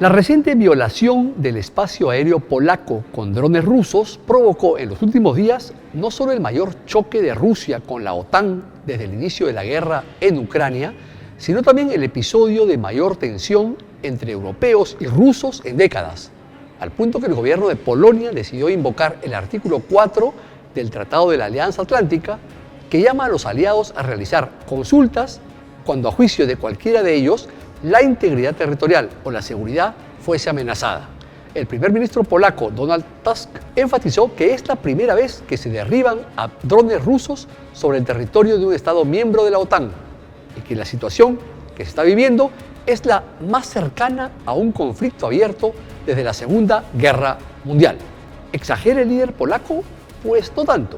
La reciente violación del espacio aéreo polaco con drones rusos provocó en los últimos días no solo el mayor choque de Rusia con la OTAN desde el inicio de la guerra en Ucrania, sino también el episodio de mayor tensión entre europeos y rusos en décadas, al punto que el gobierno de Polonia decidió invocar el artículo 4 del Tratado de la Alianza Atlántica, que llama a los aliados a realizar consultas cuando a juicio de cualquiera de ellos la integridad territorial o la seguridad fuese amenazada. El primer ministro polaco, Donald Tusk, enfatizó que es la primera vez que se derriban a drones rusos sobre el territorio de un Estado miembro de la OTAN y que la situación que se está viviendo es la más cercana a un conflicto abierto desde la Segunda Guerra Mundial. ¿Exagera el líder polaco? Pues no tanto.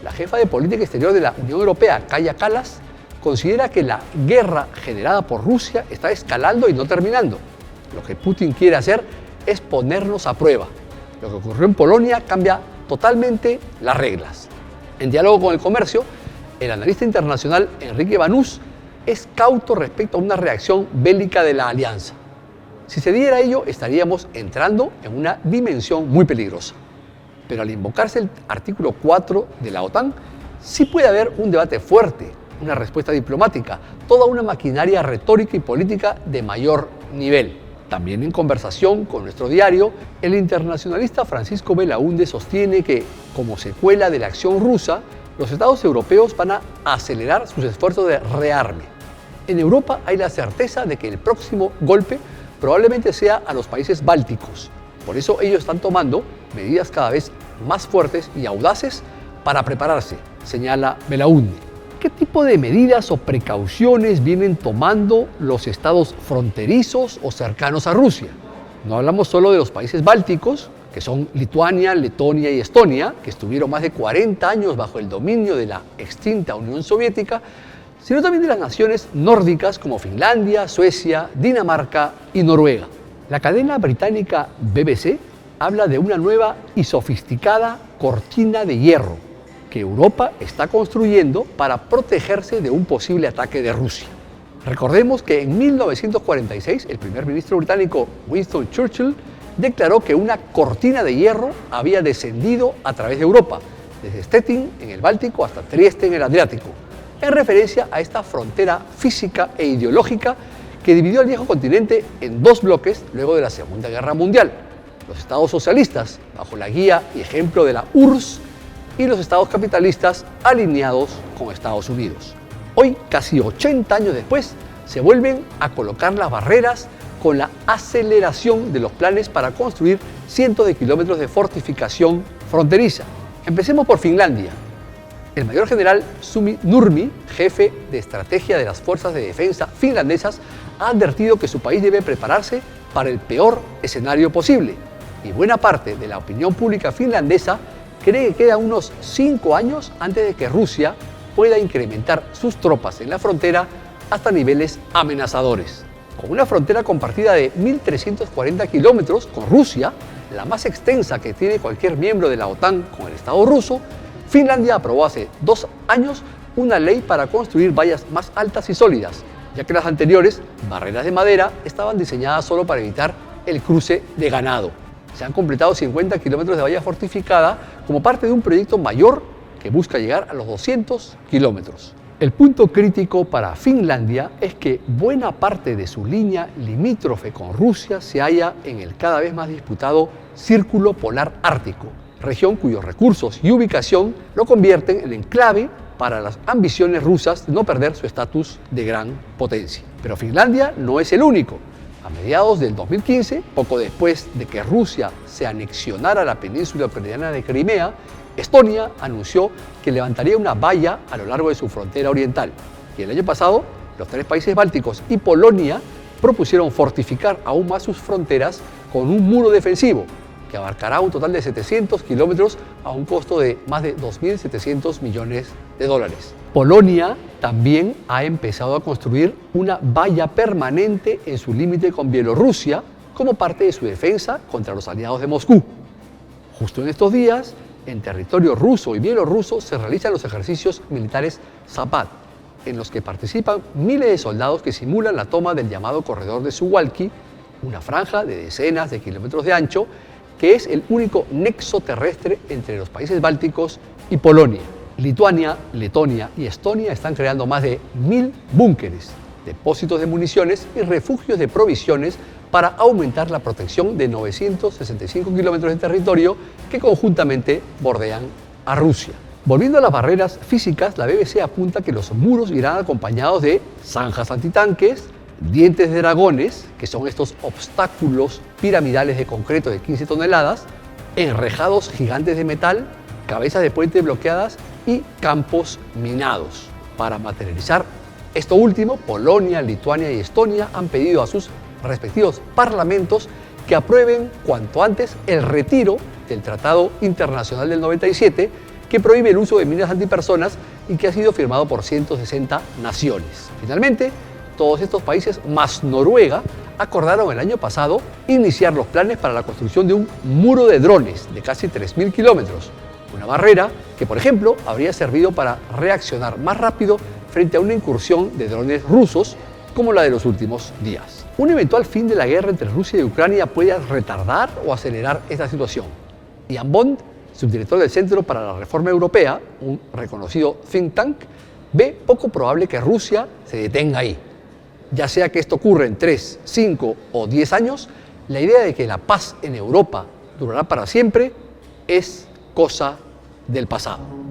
La jefa de política exterior de la Unión Europea, Kaja Kallas, considera que la guerra generada por Rusia está escalando y no terminando. Lo que Putin quiere hacer es ponernos a prueba. Lo que ocurrió en Polonia cambia totalmente las reglas. En diálogo con el comercio, el analista internacional Enrique Banús es cauto respecto a una reacción bélica de la alianza. Si se diera ello, estaríamos entrando en una dimensión muy peligrosa. Pero al invocarse el artículo 4 de la OTAN, sí puede haber un debate fuerte, una respuesta diplomática, toda una maquinaria retórica y política de mayor nivel. También en conversación con nuestro diario, el internacionalista Francisco Belaúnde sostiene que, como secuela de la acción rusa, los estados europeos van a acelerar sus esfuerzos de rearme. En Europa hay la certeza de que el próximo golpe probablemente sea a los países bálticos. Por eso ellos están tomando medidas cada vez más fuertes y audaces para prepararse, señala Belaúnde. ¿Qué tipo de medidas o precauciones vienen tomando los estados fronterizos o cercanos a Rusia? No hablamos solo de los países bálticos, que son Lituania, Letonia y Estonia, que estuvieron más de 40 años bajo el dominio de la extinta Unión Soviética, sino también de las naciones nórdicas como Finlandia, Suecia, Dinamarca y Noruega. La cadena británica BBC habla de una nueva y sofisticada cortina de hierro que Europa está construyendo para protegerse de un posible ataque de Rusia. Recordemos que en 1946 el primer ministro británico Winston Churchill declaró que una cortina de hierro había descendido a través de Europa, desde Stettin en el Báltico hasta Trieste en el Adriático, en referencia a esta frontera física e ideológica que dividió al viejo continente en dos bloques luego de la Segunda Guerra Mundial: los estados socialistas, bajo la guía y ejemplo de la URSS, y los estados capitalistas alineados con Estados Unidos. Hoy, casi 80 años después, se vuelven a colocar las barreras con la aceleración de los planes para construir cientos de kilómetros de fortificación fronteriza. Empecemos por Finlandia. El mayor general Sumi Nurmi, jefe de estrategia de las fuerzas de defensa finlandesas, ha advertido que su país debe prepararse para el peor escenario posible. Y buena parte de la opinión pública finlandesa cree que quedan unos 5 años antes de que Rusia pueda incrementar sus tropas en la frontera hasta niveles amenazadores. Con una frontera compartida de 1.340 kilómetros con Rusia, la más extensa que tiene cualquier miembro de la OTAN con el Estado ruso, Finlandia aprobó hace 2 años una ley para construir vallas más altas y sólidas, ya que las anteriores, barreras de madera, estaban diseñadas solo para evitar el cruce de ganado. Se han completado 50 kilómetros de valla fortificada como parte de un proyecto mayor que busca llegar a los 200 kilómetros. El punto crítico para Finlandia es que buena parte de su línea limítrofe con Rusia se halla en el cada vez más disputado Círculo Polar Ártico, región cuyos recursos y ubicación lo convierten en enclave para las ambiciones rusas de no perder su estatus de gran potencia. Pero Finlandia no es el único. A mediados del 2015, poco después de que Rusia se anexionara la península ucraniana de Crimea, Estonia anunció que levantaría una valla a lo largo de su frontera oriental. Y el año pasado, los 3 países bálticos y Polonia propusieron fortificar aún más sus fronteras con un muro defensivo que abarcará un total de 700 kilómetros a un costo de más de 2.700 millones de dólares. Polonia también ha empezado a construir una valla permanente en su límite con Bielorrusia como parte de su defensa contra los aliados de Moscú. Justo en estos días, en territorio ruso y bielorruso se realizan los ejercicios militares Zapad, en los que participan miles de soldados que simulan la toma del llamado corredor de Suwalki, una franja de decenas de kilómetros de ancho que es el único nexo terrestre entre los países bálticos y Polonia. Lituania, Letonia y Estonia están creando más de 1000 búnkeres, depósitos de municiones y refugios de provisiones para aumentar la protección de 965 kilómetros de territorio que conjuntamente bordean a Rusia. Volviendo a las barreras físicas, la BBC apunta que los muros irán acompañados de zanjas antitanques, dientes de dragones, que son estos obstáculos piramidales de concreto de 15 toneladas, enrejados gigantes de metal, cabezas de puente bloqueadas y campos minados. Para materializar esto último, Polonia, Lituania y Estonia han pedido a sus respectivos parlamentos que aprueben cuanto antes el retiro del Tratado Internacional del 97 que prohíbe el uso de minas antipersonas y que ha sido firmado por 160 naciones. Finalmente, todos estos países, más Noruega, acordaron el año pasado iniciar los planes para la construcción de un muro de drones de casi 3.000 kilómetros, una barrera que, por ejemplo, habría servido para reaccionar más rápido frente a una incursión de drones rusos como la de los últimos días. Un eventual fin de la guerra entre Rusia y Ucrania puede retardar o acelerar esta situación. Ian Bond, subdirector del Centro para la Reforma Europea, un reconocido think tank, ve poco probable que Rusia se detenga ahí. Ya sea que esto ocurra en 3, 5 o 10 años, la idea de que la paz en Europa durará para siempre es cosa del pasado.